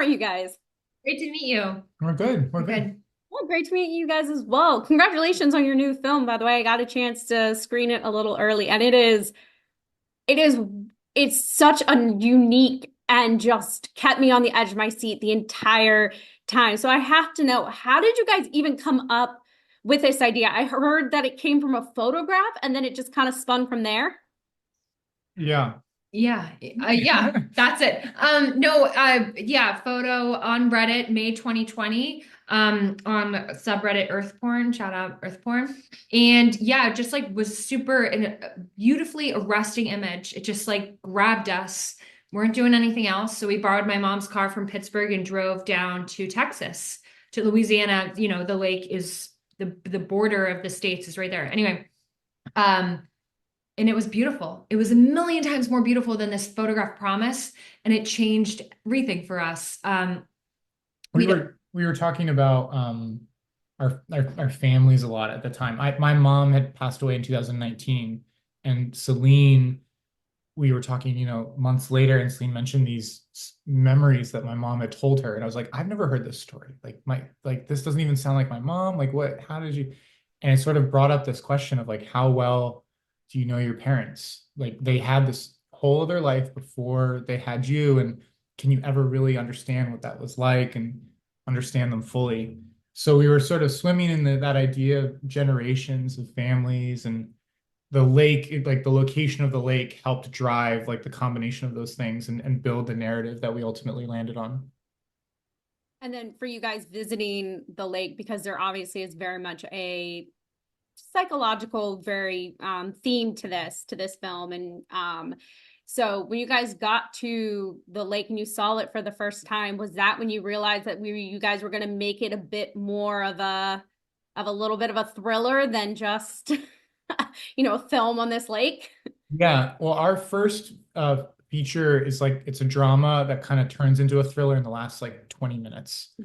are you guys? Great to meet you. We're good. We're good. Good. Well, great to meet you guys as well. Congratulations on your new film, by the way. I got a chance to screen it a little early, and it is, it's such a unique and just kept me on the edge of my seat the entire time. So I have to know, how did you guys even come up with this idea? I heard that it came from a photograph and then it just kind of spun from there. Yeah. Yeah, that's it. No, photo on Reddit, May 2020, on subreddit Earth Porn, shout out Earth Porn. And yeah, just like was super and a beautifully arresting image. It just like grabbed us. Weren't doing anything else. So we borrowed my mom's car from Pittsburgh and drove down to Texas, to Louisiana. You know, the lake is the border of the states is right there. Anyway, um, and it was beautiful. It was a million times more beautiful than this photograph promised, and it changed everything for us. We We were talking about our families a lot at the time. My mom had passed away in 2019, and Celine, we were talking, months later, and Celine mentioned these memories that my mom had told her, and I was like, I've never heard this story. Like this doesn't even sound like my mom. Like what? How did you? And it sort of brought up this question of like, how well do you know your parents? Like they had this whole other life before they had you, and can you ever really understand what that was like and understand them fully? So we were sort of swimming in that idea of generations of families, and the lake, like the location of the lake helped drive like the combination of those things and build the narrative that we ultimately landed on. And then for you guys visiting the lake, because there obviously is very much a psychological very theme to this film. And so when you guys got to the lake and you saw it for the first time, was that when you realized that you guys were going to make it a bit more of a little bit of a thriller than just a film on this lake? Yeah, well, our first feature is like it's a drama that kind of turns into a thriller in the last like 20 minutes.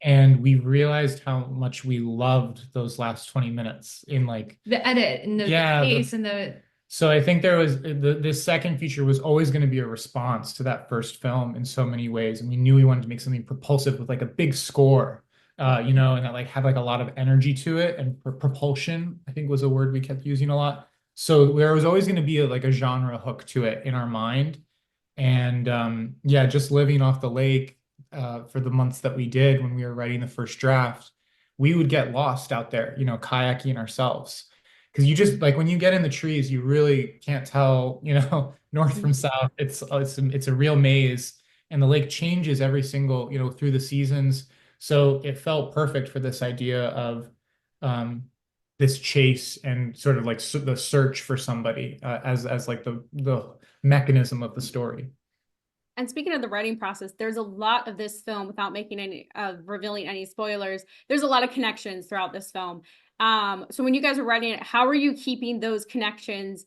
And we realized how much we loved those last 20 minutes in like, the edit and the yeah, pace and the so I think there was this second feature was always going to be a response to that first film in so many ways. And we knew we wanted to make something propulsive with like a big score, and that like had like a lot of energy to it, and propulsion, I think was a word we kept using a lot. So there was always going to be like a genre hook to it in our mind. And yeah, just living off the lake for the months that we did when we were writing the first draft, we would get lost out there, kayaking ourselves. Because you just like when you get in the trees, you really can't tell, north from south. It's a real maze, and the lake changes every single, through the seasons. So it felt perfect for this idea of um, this chase and sort of like the search for somebody as like the mechanism of the story. And speaking of the writing process, there's a lot of this film, without making any revealing any spoilers, there's a lot of connections throughout this film. So when you guys are writing it, how are you keeping those connections,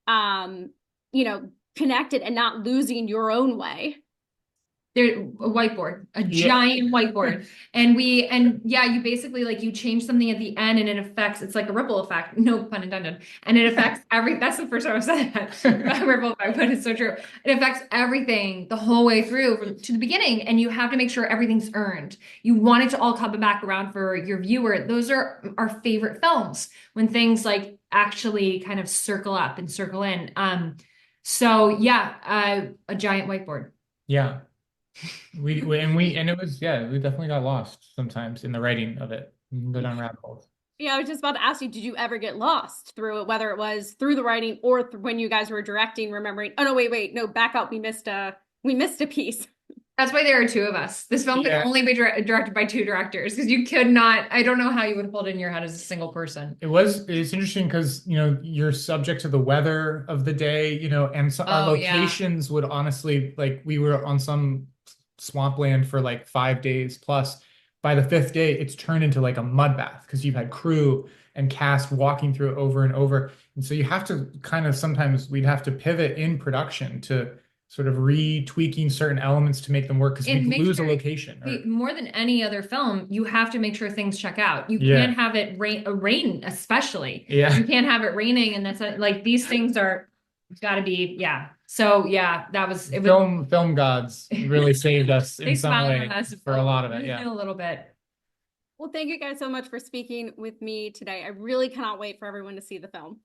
um, connected and not losing your own way? there a whiteboard, a Yeah. giant whiteboard. And yeah, you basically like you change something at the end and it affects, it's like a ripple effect, no pun intended. And it affects that's the first time I said that. Ripple effect, but it's so true. It affects everything the whole way through to the beginning, and you have to make sure everything's earned. You want it to all come back around for your viewer. Those are our favorite films, when things like actually kind of circle up and circle in. So yeah, a giant whiteboard. Yeah. And it was, yeah, we definitely got lost sometimes in the writing of it. We can go down rabbit holes. Yeah, I was just about to ask you, did you ever get lost through it, whether it was through the writing or when you guys were directing, remembering, oh no, wait, no, back up, we missed a piece. That's why there are two of us. This film could Yeah. only be directed by two directors, because you could not. I don't know how you would hold it in your head as a single person. It's interesting because, you're subject to the weather of the day, and so our Oh yeah. locations would honestly, like we were on some swampland for like 5 days plus. By the fifth day, it's turned into like a mud bath because you've had crew and cast walking through it over and over. And so you have to kind of sometimes we'd have to pivot in production to sort of retweaking certain elements to make them work because And we'd make lose a sure, location. more than any other film, you have to make sure things check out. You Yeah. can't have it rain especially. Yeah. You can't have it raining, and that's like these things are It's got to be, yeah. So yeah, that was it. Film gods really saved us in They some smiled way on us for a lot of it. Yeah. a little bit. Well, thank you guys so much for speaking with me today. I really cannot wait for everyone to see the film.